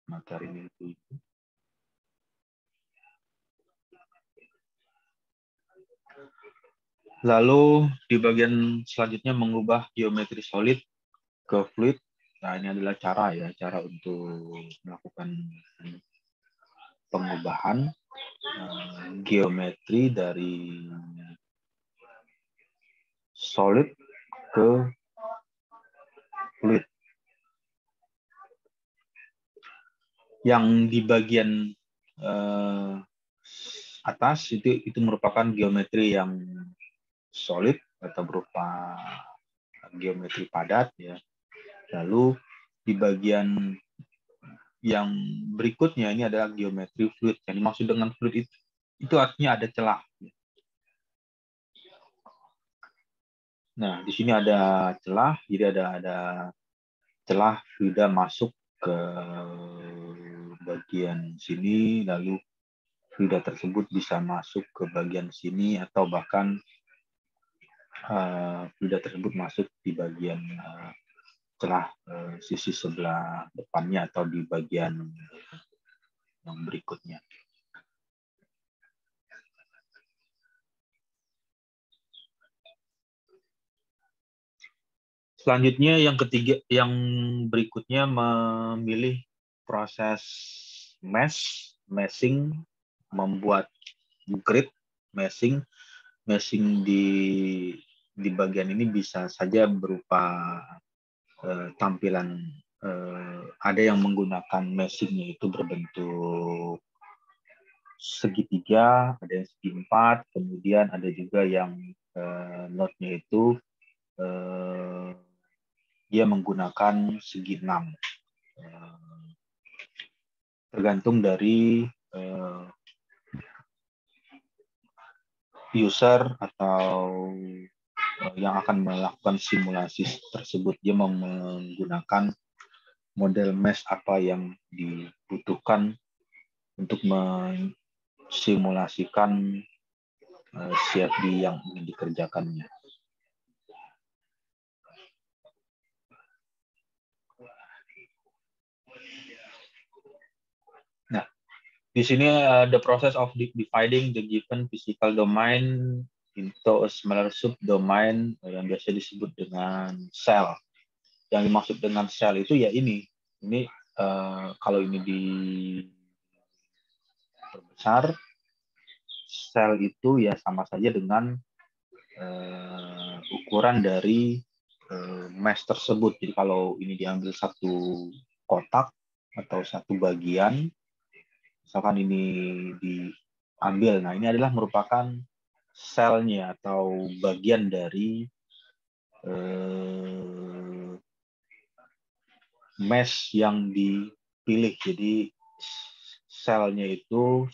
materi itu. Lalu di bagian selanjutnya mengubah geometri solid ke fluid. Nah, ini adalah cara untuk melakukan pengubahan geometri dari solid ke fluid. Yang di bagian atas itu merupakan geometri yang solid atau berupa geometri padat ya. Lalu di bagian yang berikutnya ini adalah geometri fluid. Yang dimaksud dengan fluid itu artinya ada celah. Nah, di sini ada celah, jadi ada celah fluida masuk ke bagian sini, lalu fluida tersebut bisa masuk ke bagian sini atau bahkan fluida tersebut masuk di bagian celah sisi sebelah depannya atau di bagian yang berikutnya. Selanjutnya yang ketiga, yang berikutnya memilih proses meshing, membuat grid meshing. Meshing di bagian ini bisa saja berupa tampilan, ada yang menggunakan meshingnya itu berbentuk segitiga, ada yang segi empat, kemudian ada juga yang node-nya itu dia menggunakan segi 6. Tergantung dari user atau yang akan melakukan simulasi tersebut. Dia mau menggunakan model mesh apa yang dibutuhkan untuk mensimulasikan CFD yang ingin dikerjakannya. Nah, di sini the process of dividing the given physical domain into a smaller subdomain yang biasa disebut dengan cell. Yang dimaksud dengan cell itu ya ini kalau ini diperbesar, sel itu ya sama saja dengan ukuran dari mesh tersebut. Jadi kalau ini diambil satu kotak atau satu bagian, misalkan ini diambil, nah ini adalah merupakan selnya atau bagian dari mesh yang dipilih. Jadi selnya itu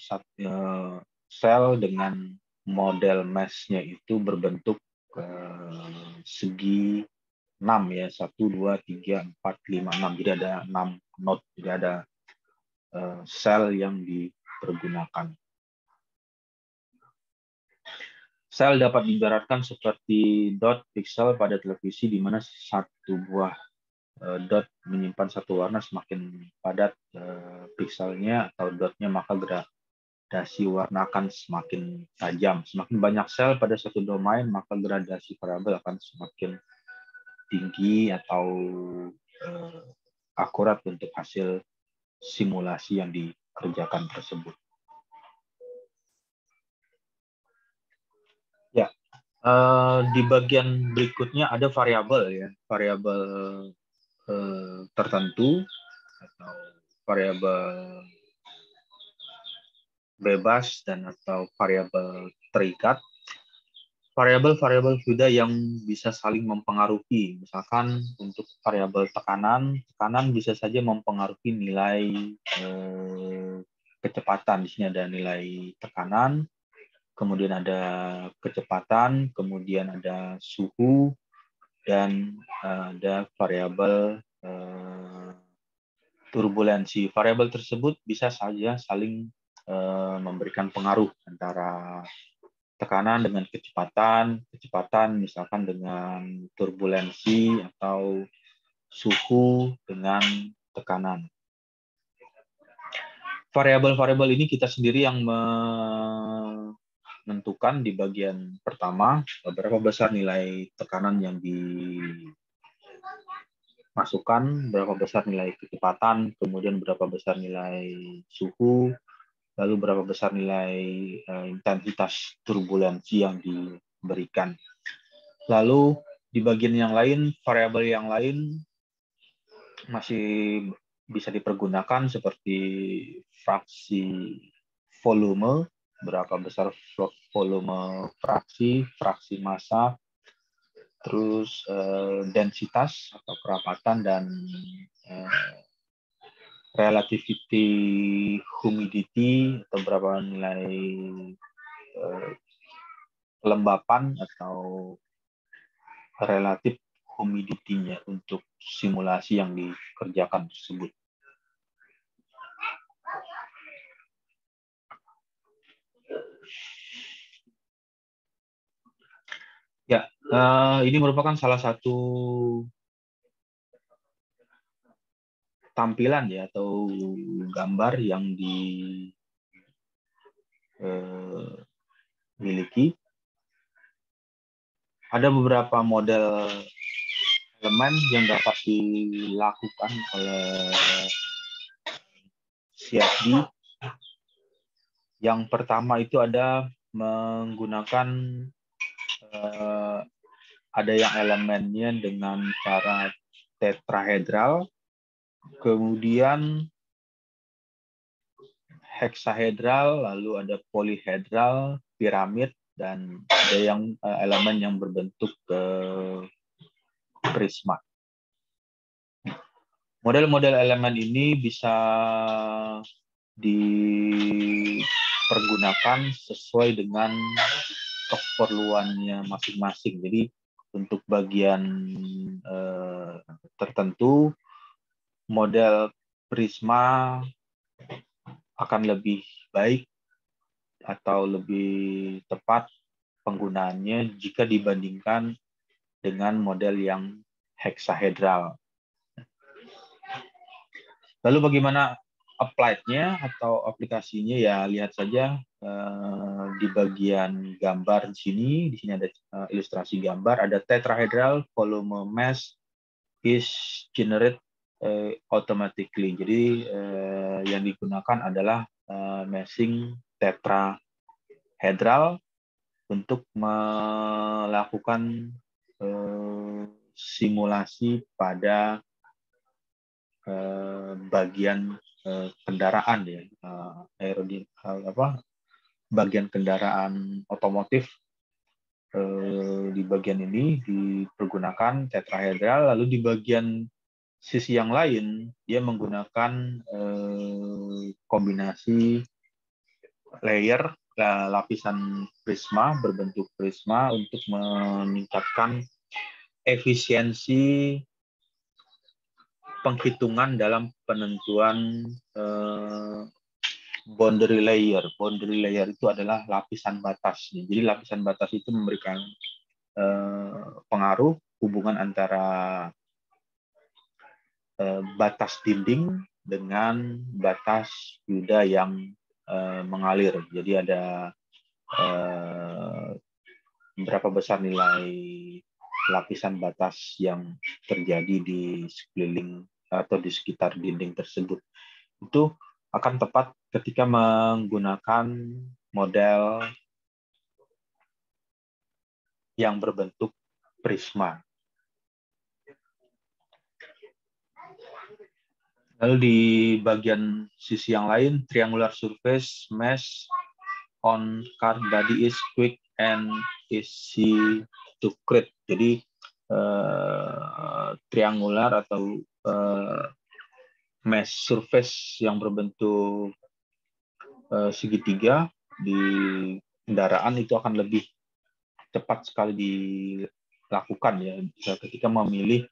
sel dengan model mesh-nya itu berbentuk segi 6 ya, 1, 2, 3, 4, 5, 6. Jadi ada 6 node, jadi ada sel yang dipergunakan. Sel dapat diibaratkan seperti dot pixel pada televisi, di mana satu buah dot menyimpan satu warna. Semakin padat pixelnya atau dotnya, maka gradasi warna akan semakin tajam. Semakin banyak sel pada satu domain, maka gradasi variabel akan semakin tinggi atau akurat untuk hasil simulasi yang dikerjakan tersebut. Ya, di bagian berikutnya ada variabel ya, variabel tertentu atau variabel bebas dan atau variabel terikat. Variabel-variabel fluida yang bisa saling mempengaruhi. Misalkan untuk variabel tekanan bisa saja mempengaruhi nilai kecepatan. Di sini ada nilai tekanan, kemudian ada kecepatan, kemudian ada suhu, dan ada variabel turbulensi. Variabel tersebut bisa saja saling memberikan pengaruh antara tekanan dengan kecepatan misalkan dengan turbulensi, atau suhu dengan tekanan. variabel-variabel ini kita sendiri yang menentukan di bagian pertama berapa besar nilai tekanan yang dimasukkan, berapa besar nilai kecepatan, kemudian berapa besar nilai suhu, lalu berapa besar nilai intensitas turbulensi yang diberikan. Lalu di bagian yang lain, variabel yang lain masih bisa dipergunakan seperti fraksi volume, berapa besar volume fraksi, fraksi massa, terus densitas atau kerapatan, dan relativity humidity atau berapa nilai kelembapan atau relatif humidity-nya untuk simulasi yang dikerjakan tersebut. Ya, ini merupakan salah satu tampilan ya atau gambar yang dimiliki. Ada beberapa model elemen yang dapat dilakukan oleh CFD. Yang pertama itu ada menggunakan ada yang elemennya dengan cara tetrahedral, kemudian heksahedral, lalu ada polihedral, piramid, dan ada yang elemen yang berbentuk prisma. Model-model elemen ini bisa dipergunakan sesuai dengan keperluannya masing-masing. Jadi untuk bagian tertentu, model prisma akan lebih baik atau lebih tepat penggunaannya jika dibandingkan dengan model yang heksahedral. Lalu bagaimana applied-nya atau aplikasinya? Ya lihat saja di bagian gambar di sini. Di sini ada ilustrasi gambar. Ada tetrahedral volume mass is generated automatically. Jadi yang digunakan adalah meshing tetrahedral untuk melakukan simulasi pada bagian kendaraan ya, bagian kendaraan otomotif. Di bagian ini dipergunakan tetrahedral, lalu di bagian sisi yang lain dia menggunakan kombinasi layer, lapisan prisma, berbentuk prisma untuk meningkatkan efisiensi penghitungan dalam penentuan boundary layer. Boundary layer itu adalah lapisan batas. Jadi lapisan batas itu memberikan pengaruh hubungan antara batas dinding dengan batas fluida yang mengalir. Jadi ada berapa besar nilai lapisan batas yang terjadi di sekeliling atau di sekitar dinding tersebut. Itu akan tepat ketika menggunakan model yang berbentuk prisma. Lalu di bagian sisi yang lain, triangular surface mesh on car body is quick and easy to create. Jadi triangular atau mesh surface yang berbentuk segitiga di kendaraan itu akan lebih cepat sekali dilakukan ya ketika memilih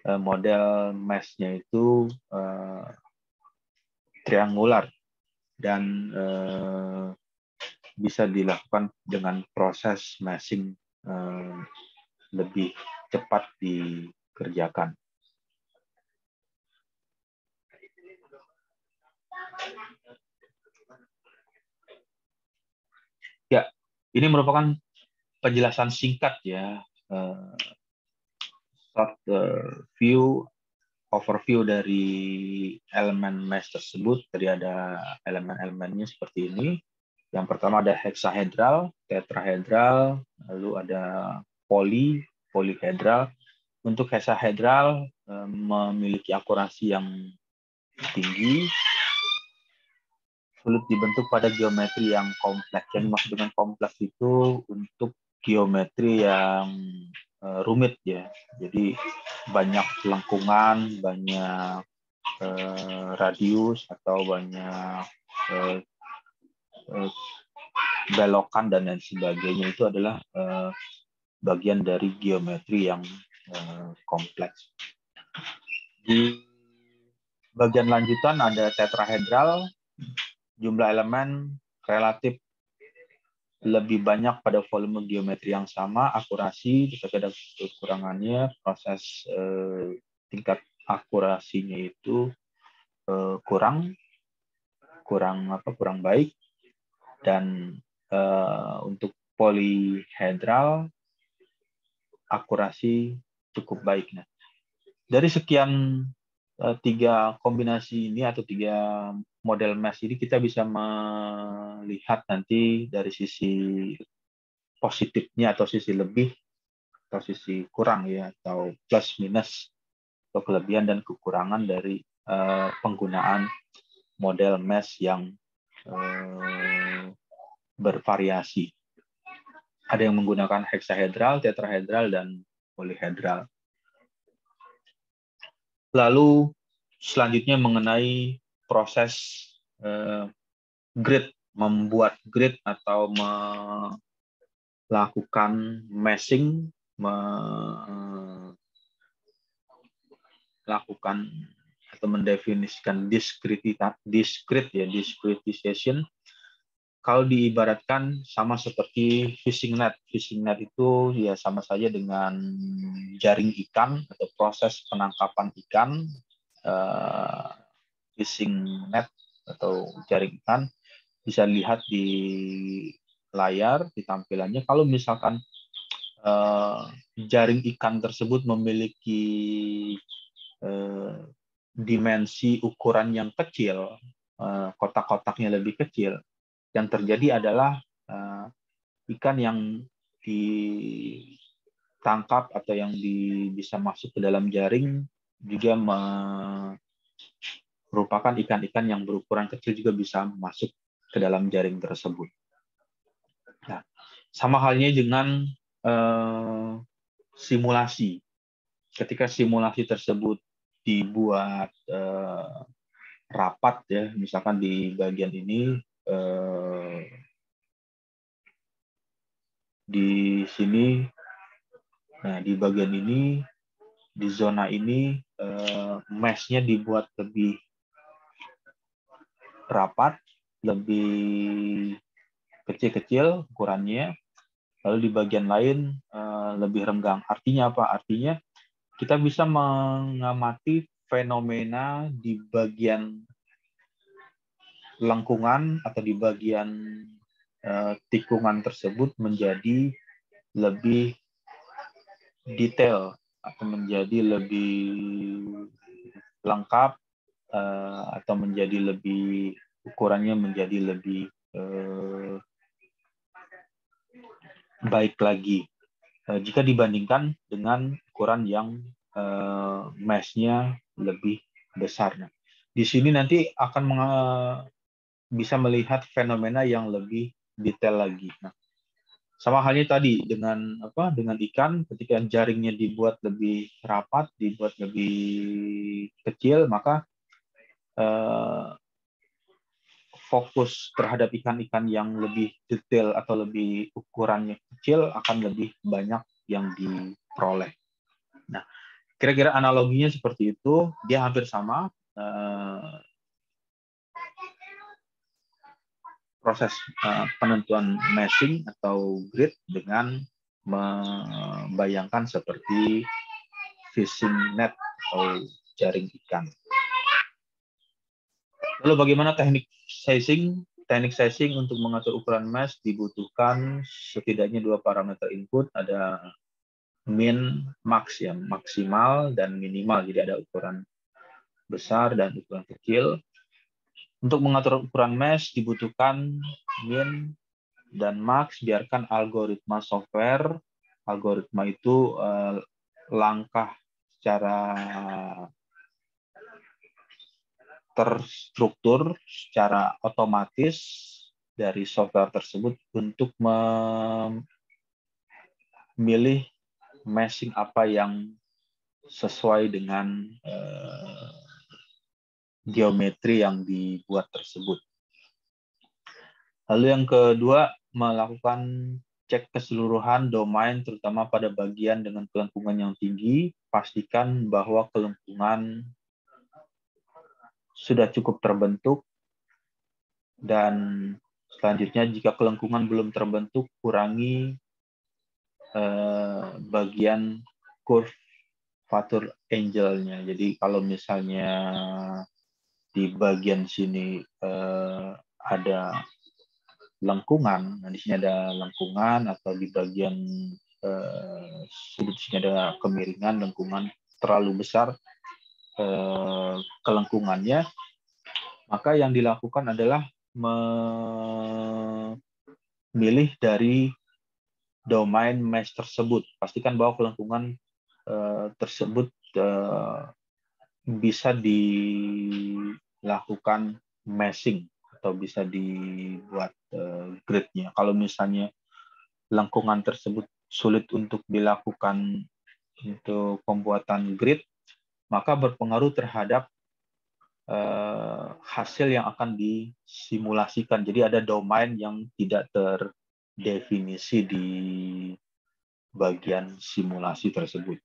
model mesh-nya itu triangular dan bisa dilakukan dengan proses meshing lebih cepat dikerjakan. Ya, ini merupakan penjelasan singkat ya, short view, overview dari elemen mesh tersebut. Tadi ada elemen-elemennya seperti ini. Yang pertama ada hexahedral, tetrahedral, lalu ada polyhedral. Untuk hexahedral memiliki akurasi yang tinggi, sulit dibentuk pada geometri yang kompleks. Yang dimaksud dengan kompleks itu untuk geometri yang rumit ya. Jadi banyak lengkungan, banyak radius atau banyak belokan dan lain sebagainya, itu adalah bagian dari geometri yang kompleks. Di bagian lanjutan ada tetrahedral, jumlah elemen relatif lebih banyak pada volume geometri yang sama, akurasi tetapi ada kekurangannya, proses tingkat akurasinya itu kurang baik. Dan untuk polyhedral akurasi cukup baik. Nah, dari sekian 3 kombinasi ini atau 3 model mesh ini, kita bisa melihat nanti dari sisi positifnya atau sisi lebih atau sisi kurang ya, atau plus minus atau kelebihan dan kekurangan dari penggunaan model mesh yang bervariasi. Ada yang menggunakan hexahedral, tetrahedral, dan polyhedral. Lalu selanjutnya mengenai proses grid, membuat grid atau melakukan meshing, melakukan atau mendefinisikan discretization. Kalau diibaratkan sama seperti fishing net. Fishing net itu ya sama saja dengan jaring ikan atau proses penangkapan ikan. Fishing net atau jaring ikan bisa lihat di layar, di tampilannya. Kalau misalkan jaring ikan tersebut memiliki dimensi ukuran yang kecil, kotak-kotaknya lebih kecil, yang terjadi adalah ikan yang ditangkap atau yang bisa masuk ke dalam jaring juga merupakan ikan-ikan yang berukuran kecil juga bisa masuk ke dalam jaring tersebut. Nah, sama halnya dengan simulasi. Ketika simulasi tersebut dibuat rapat ya, misalkan di bagian ini, di sini, nah di bagian ini, di zona ini mesh-nya dibuat lebih rapat, lebih kecil-kecil ukurannya, lalu di bagian lain lebih renggang. Artinya apa? Artinya kita bisa mengamati fenomena di bagian lengkungan atau di bagian tikungan tersebut menjadi lebih detail atau menjadi lebih lengkap atau menjadi lebih ukurannya menjadi lebih baik lagi jika dibandingkan dengan ukuran yang mesh-nya lebih besar. Nah, di sini nanti akan bisa melihat fenomena yang lebih detail lagi. Nah, sama halnya tadi dengan dengan ikan, ketika jaringnya dibuat lebih rapat, dibuat lebih kecil, maka fokus terhadap ikan-ikan yang lebih detail atau lebih ukurannya kecil akan lebih banyak yang diperoleh. Nah, kira-kira analoginya seperti itu, dia hampir sama. Proses penentuan meshing atau grid dengan membayangkan seperti fishing net atau jaring ikan. Lalu bagaimana teknik sizing? Teknik sizing untuk mengatur ukuran mesh dibutuhkan setidaknya dua parameter input, ada min, max ya, maksimal dan minimal. Jadi ada ukuran besar dan ukuran kecil. Untuk mengatur ukuran mesh dibutuhkan min dan max. Biarkan algoritma software. Algoritma itu langkah secara terstruktur, secara otomatis dari software tersebut untuk memilih meshing apa yang sesuai dengan geometri yang dibuat tersebut. Lalu yang kedua, melakukan cek keseluruhan domain, terutama pada bagian dengan kelengkungan yang tinggi. Pastikan bahwa kelengkungan sudah cukup terbentuk, dan selanjutnya jika kelengkungan belum terbentuk, kurangi bagian curvature angle-nya. Jadi kalau misalnya di bagian sini ada lengkungan, nah di sini ada lengkungan, atau di bagian sudut sini ada kemiringan, lengkungan terlalu besar kelengkungannya, maka yang dilakukan adalah memilih dari domain mesh tersebut. Pastikan bahwa kelengkungan tersebut bisa dilakukan meshing atau bisa dibuat grid-nya. Kalau misalnya lengkungan tersebut sulit untuk dilakukan untuk pembuatan grid, maka berpengaruh terhadap hasil yang akan disimulasikan. Jadi ada domain yang tidak terdefinisi di bagian simulasi tersebut.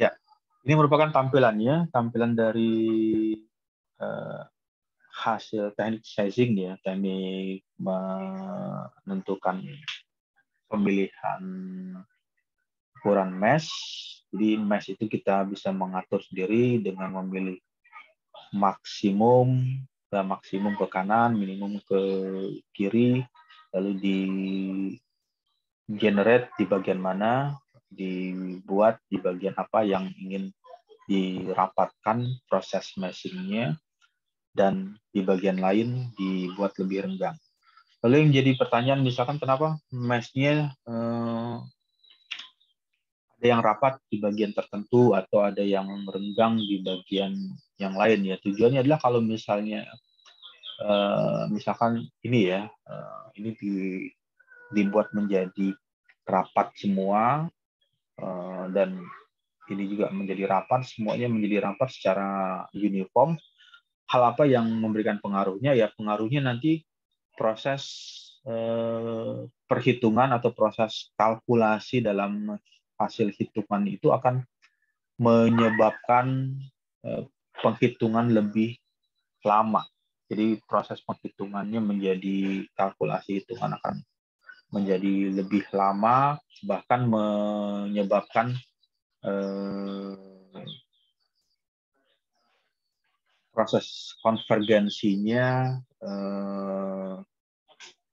Ya, ini merupakan tampilannya, tampilan dari hasil teknik sizing ya, teknik menentukan pemilihan ukuran mesh. Jadi mesh itu kita bisa mengatur sendiri dengan memilih maksimum ke kanan, minimum ke kiri, lalu di generate di bagian mana, dibuat di bagian apa yang ingin dirapatkan proses meshing-nya, dan di bagian lain dibuat lebih renggang. Lalu yang jadi pertanyaan, misalkan kenapa mesh-nya ada yang rapat di bagian tertentu atau ada yang renggang di bagian yang lain ya. Tujuannya adalah kalau misalnya misalkan ini ya, ini dibuat menjadi rapat semua, dan ini juga menjadi rapat, semuanya menjadi rapat secara uniform. Hal apa yang memberikan pengaruhnya? Ya pengaruhnya nanti proses perhitungan atau proses kalkulasi dalam hasil hitungan itu akan menyebabkan penghitungan lebih lama. Jadi proses penghitungannya menjadi kalkulasi hitungan akan menjadi lebih lama, bahkan menyebabkan proses konvergensinya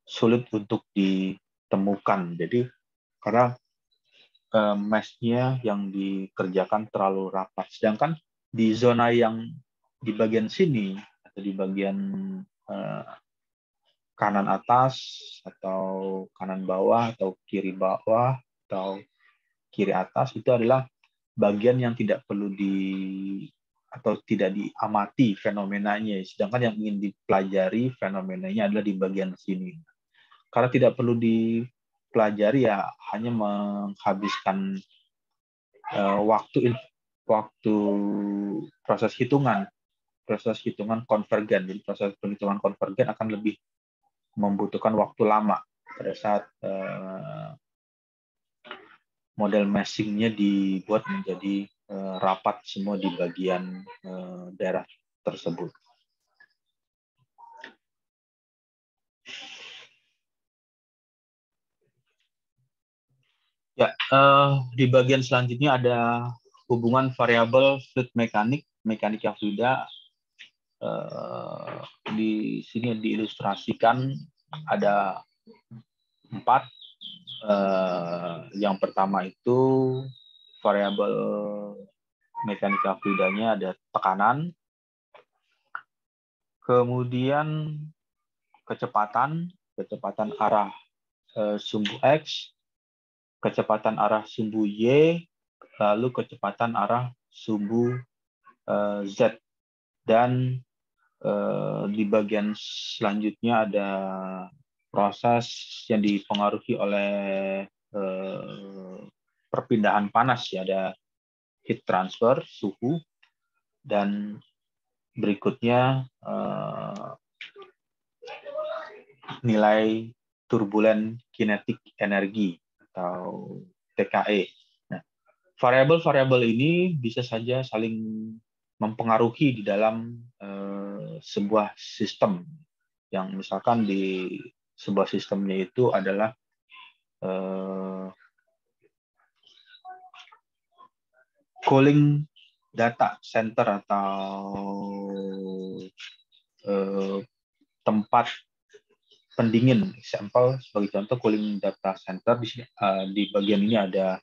sulit untuk ditemukan. Jadi karena mesh-nya yang dikerjakan terlalu rapat. Sedangkan di zona yang di bagian sini atau di bagian kanan atas atau kanan bawah atau kiri bawah atau kiri atas, itu adalah bagian yang tidak perlu atau tidak diamati fenomenanya, sedangkan yang ingin dipelajari fenomenanya adalah di bagian sini. Karena tidak perlu dipelajari, ya hanya menghabiskan waktu proses hitungan konvergen. Jadi proses perhitungan konvergen akan lebih membutuhkan waktu lama pada saat model meshing-nya dibuat menjadi rapat semua di bagian daerah tersebut. Ya, di bagian selanjutnya ada hubungan variabel fluid mekanika fluida. Di sini diilustrasikan ada 4. Yang pertama itu variabel mekanika fluidanya ada tekanan, kemudian kecepatan arah sumbu X, kecepatan arah sumbu Y, lalu kecepatan arah sumbu Z. Dan di bagian selanjutnya ada proses yang dipengaruhi oleh perpindahan panas, ya, ada heat transfer, suhu, dan berikutnya nilai turbulen kinetik energi atau TKE. Nah, variabel-variabel ini bisa saja saling mempengaruhi di dalam sebuah sistem, yang misalkan di sebuah sistemnya itu adalah cooling data center atau tempat pendingin. Example sebagai contoh cooling data center, di bagian ini ada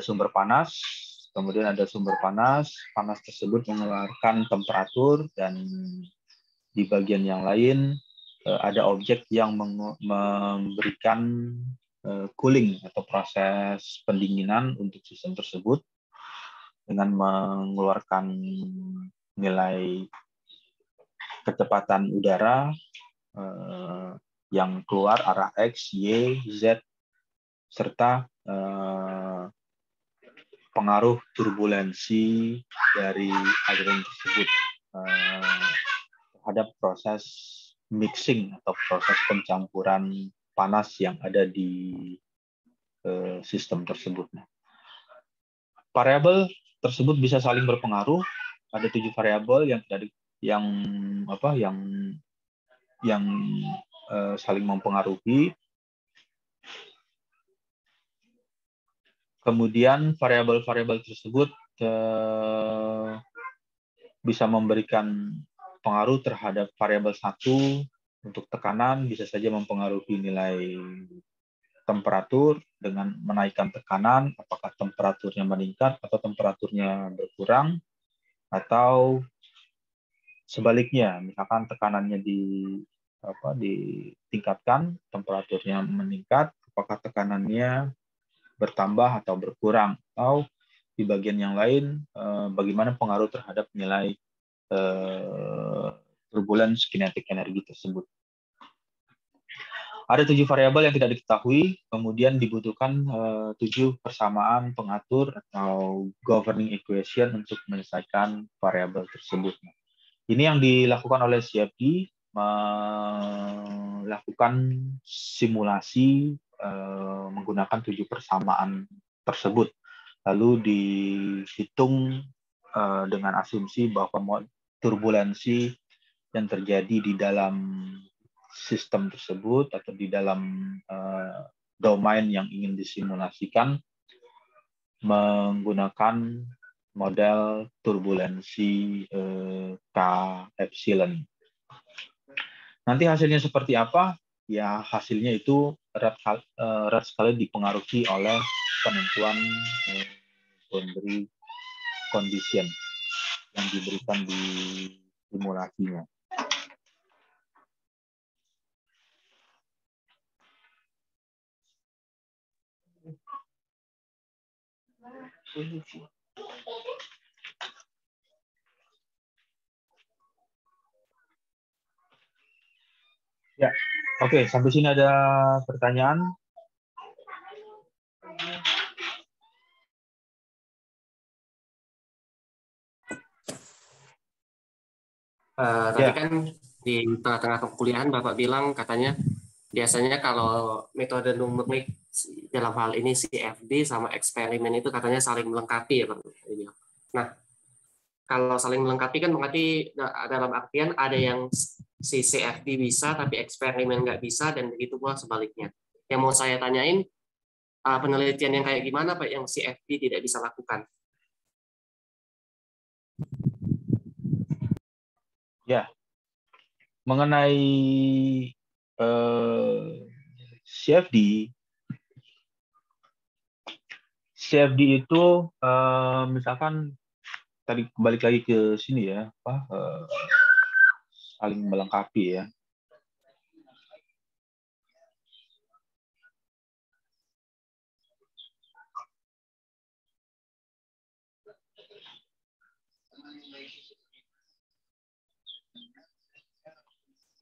sumber panas, kemudian ada sumber panas tersebut mengeluarkan temperatur, dan di bagian yang lain ada objek yang memberikan cooling atau proses pendinginan untuk sistem tersebut dengan mengeluarkan nilai kecepatan udara yang keluar arah X, Y, Z, serta pengaruh turbulensi dari aliran tersebut terhadap proses mixing atau proses pencampuran panas yang ada di sistem tersebut. Variabel tersebut bisa saling berpengaruh. Ada 7 variabel yang saling mempengaruhi. Kemudian variabel-variabel tersebut bisa memberikan pengaruh terhadap variabel 1. Untuk tekanan bisa saja mempengaruhi nilai temperatur dengan menaikkan tekanan, apakah temperaturnya meningkat atau temperaturnya berkurang, atau sebaliknya, misalkan tekanannya ditingkatkan, temperaturnya meningkat, apakah tekanannya bertambah atau berkurang, atau di bagian yang lain bagaimana pengaruh terhadap nilai turbulence kinetik energi tersebut. Ada 7 variabel yang tidak diketahui, kemudian dibutuhkan 7 persamaan pengatur atau governing equation untuk menyelesaikan variabel tersebut. Ini yang dilakukan oleh CFD, melakukan simulasi menggunakan 7 persamaan tersebut. Lalu dihitung dengan asumsi bahwa turbulensi yang terjadi di dalam sistem tersebut atau di dalam domain yang ingin disimulasikan menggunakan model turbulensi K epsilon. Nanti hasilnya seperti apa? Ya, hasilnya itu erat sekali dipengaruhi oleh penentuan boundary condition yang diberikan di simulasinya. Ya, oke, sampai sini ada pertanyaan? Tadi kan di tengah-tengah kuliahan Bapak bilang katanya biasanya kalau metode numerik dalam hal ini CFD sama eksperimen itu katanya saling melengkapi ya Pak. Nah, kalau saling melengkapi kan berarti dalam artian ada yang si CFD bisa tapi eksperimen nggak bisa dan begitu pula sebaliknya. Yang mau saya tanyain, penelitian yang kayak gimana Pak yang CFD tidak bisa lakukan? Ya, mengenai CFD itu misalkan tadi balik lagi ke sini ya, saling melengkapi ya.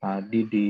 Tadi di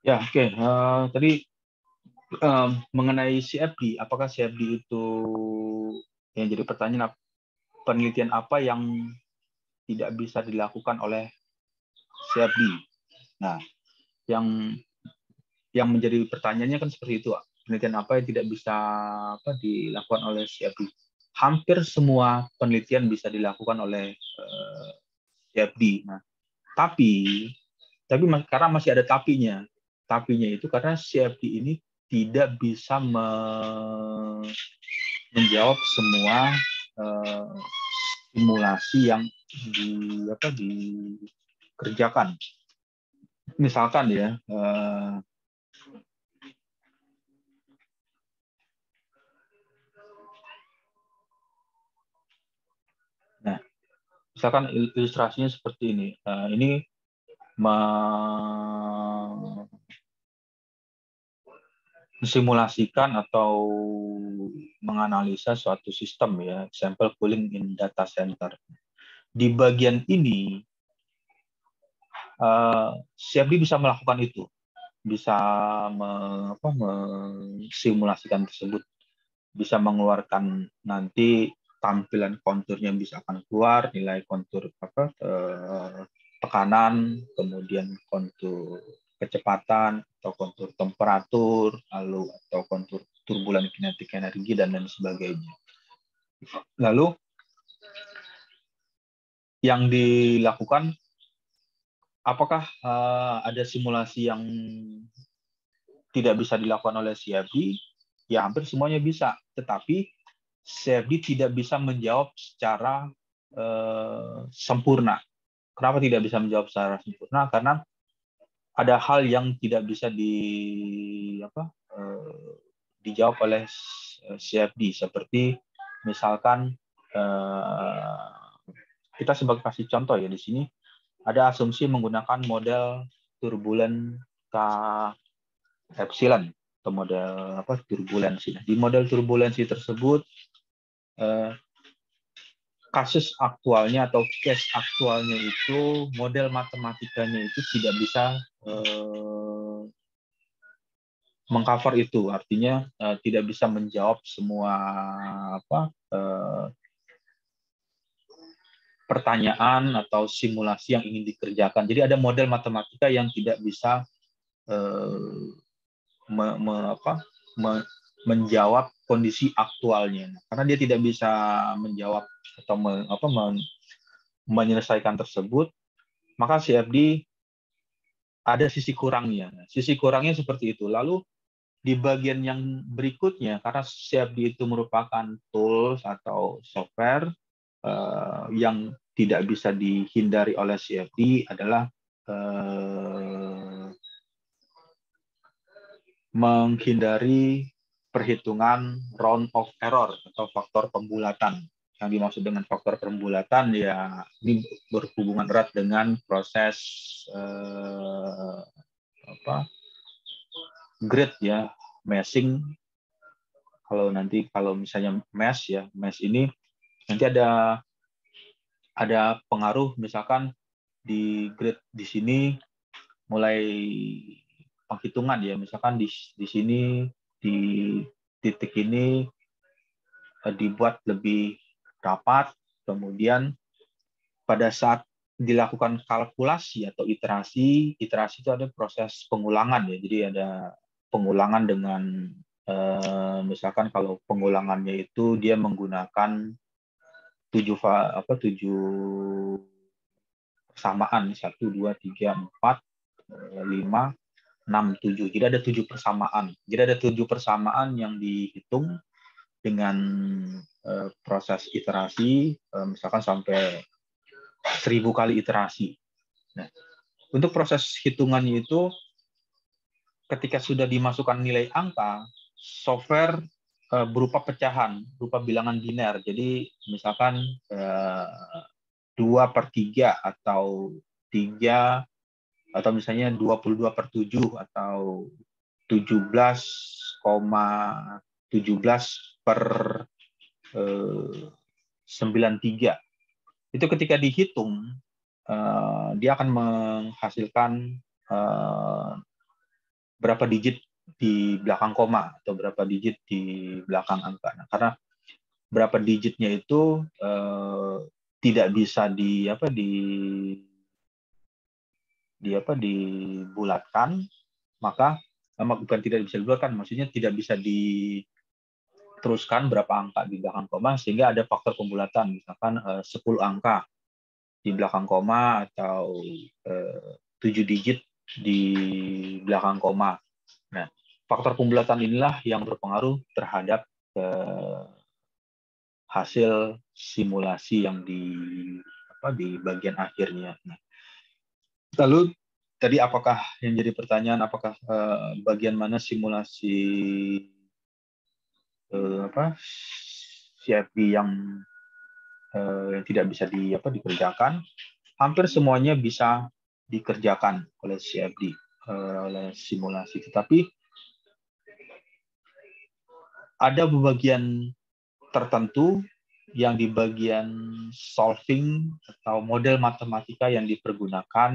ya oke. Tadi mengenai CFD, apakah CFD itu yang jadi pertanyaan, penelitian apa yang tidak bisa dilakukan oleh CFD? Nah, yang menjadi pertanyaannya kan seperti itu, penelitian apa yang tidak bisa dilakukan oleh CFD? Hampir semua penelitian bisa dilakukan oleh CFD. Nah, tapi karena masih ada tapinya. Tapinya itu karena CFD ini tidak bisa menjawab semua simulasi yang dikerjakan. Misalkan ya, nah, misalkan ilustrasinya seperti ini. Ini mensimulasikan atau menganalisa suatu sistem ya, sample cooling in data center. Di bagian ini CFD bisa melakukan itu, bisa mensimulasikan tersebut, bisa mengeluarkan nanti tampilan konturnya bisa akan keluar, nilai kontur tekanan, kemudian kontur kecepatan atau kontur temperatur, lalu atau kontur turbulen kinetik energi dan lain sebagainya. Lalu yang dilakukan, apakah ada simulasi yang tidak bisa dilakukan oleh CFD? Ya hampir semuanya bisa, tetapi CFD tidak bisa menjawab secara sempurna. Kenapa tidak bisa menjawab secara sempurna? Karena ada hal yang tidak bisa dijawab oleh CFD, seperti misalkan kita sebagai kasih contoh ya, di sini ada asumsi menggunakan model turbulen K epsilon atau model turbulensi. Di model turbulensi tersebut kasus aktualnya atau case aktualnya itu, model matematikanya itu tidak bisa mengcover itu, artinya tidak bisa menjawab semua pertanyaan atau simulasi yang ingin dikerjakan. Jadi ada model matematika yang tidak bisa menjawab kondisi aktualnya, karena dia tidak bisa menjawab atau menyelesaikan tersebut, maka CFD ada sisi kurangnya. Sisi kurangnya seperti itu. Lalu di bagian yang berikutnya, karena CFD itu merupakan tools atau software yang tidak bisa dihindari oleh CFD adalah menghindari perhitungan round of error atau faktor pembulatan. Yang dimaksud dengan faktor pembulatan ya ini berhubungan erat dengan proses grid ya, meshing. Kalau misalnya mesh ini nanti ada pengaruh, misalkan di grid di sini mulai penghitungan ya, misalkan di sini di titik ini dibuat lebih rapat, kemudian pada saat dilakukan kalkulasi atau iterasi itu ada proses pengulangan ya, jadi ada pengulangan dengan misalkan kalau pengulangannya itu dia menggunakan 7 persamaan, 1, 2, 3, 4, 5, 6, 7. Jadi ada 7 persamaan. Jadi ada 7 persamaan yang dihitung dengan proses iterasi, misalkan sampai 1000 kali iterasi. Nah, untuk proses hitungannya itu, ketika sudah dimasukkan nilai angka, software berupa pecahan, berupa bilangan biner. Jadi misalkan 2/3 atau 3 atau misalnya 22/7 atau 17,17/93. Itu ketika dihitung, dia akan menghasilkan berapa digit di belakang koma atau berapa digit di belakang angka. Nah, karena berapa digitnya itu tidak bisa dibulatkan, maka bukan tidak bisa dibulatkan, maksudnya tidak bisa diteruskan berapa angka di belakang koma, sehingga ada faktor pembulatan, misalkan 10 angka di belakang koma atau 7 digit di belakang koma. Nah, faktor pembulatan inilah yang berpengaruh terhadap hasil simulasi yang di bagian akhirnya. Nah, lalu tadi apakah yang jadi pertanyaan, apakah bagian mana simulasi CFD yang tidak bisa dikerjakan? Hampir semuanya bisa dikerjakan oleh CFD, oleh simulasi. Tetapi ada bagian tertentu yang di bagian solving atau model matematika yang dipergunakan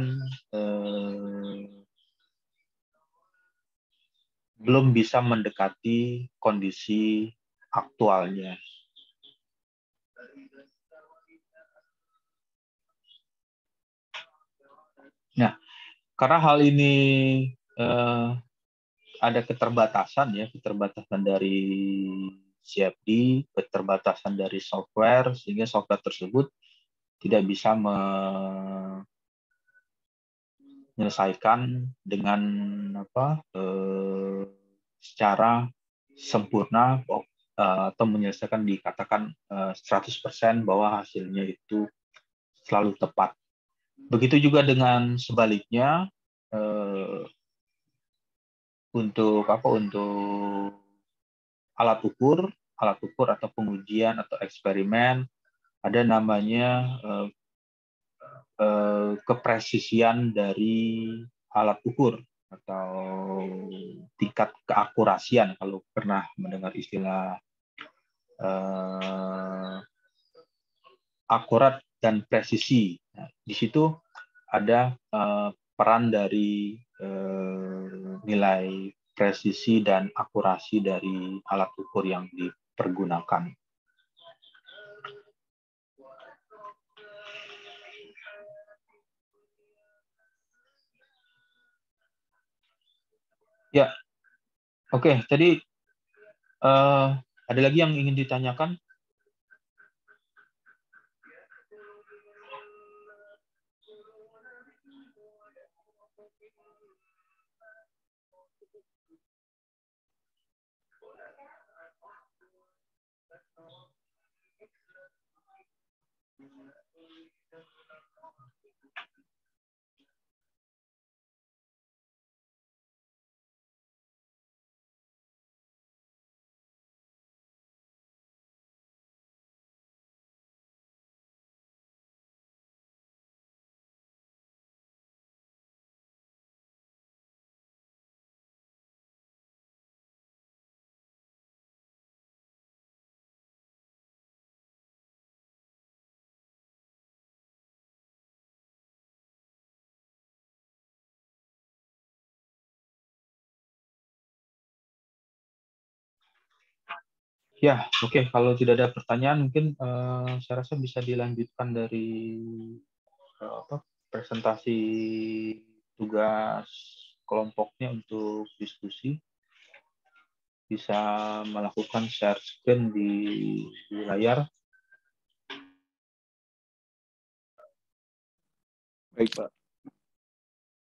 belum bisa mendekati kondisi aktualnya. Nah, karena hal ini ada keterbatasan dari CFD, keterbatasan dari software, sehingga software tersebut tidak bisa menyelesaikan dengan secara sempurna atau menyelesaikan dikatakan 100% bahwa hasilnya itu selalu tepat. Begitu juga dengan sebaliknya untuk alat ukur atau pengujian atau eksperimen, ada namanya kepresisian dari alat ukur atau tingkat keakurasian, kalau pernah mendengar istilah akurat dan presisi. Nah, di situ ada peran dari nilai presisi dan akurasi dari alat ukur yang dipergunakan. Ya, oke. Tadi ada lagi yang ingin ditanyakan? Ya, oke. Kalau tidak ada pertanyaan, mungkin saya rasa bisa dilanjutkan dari presentasi tugas kelompoknya untuk diskusi. Bisa melakukan share screen di layar. Baik, Pak.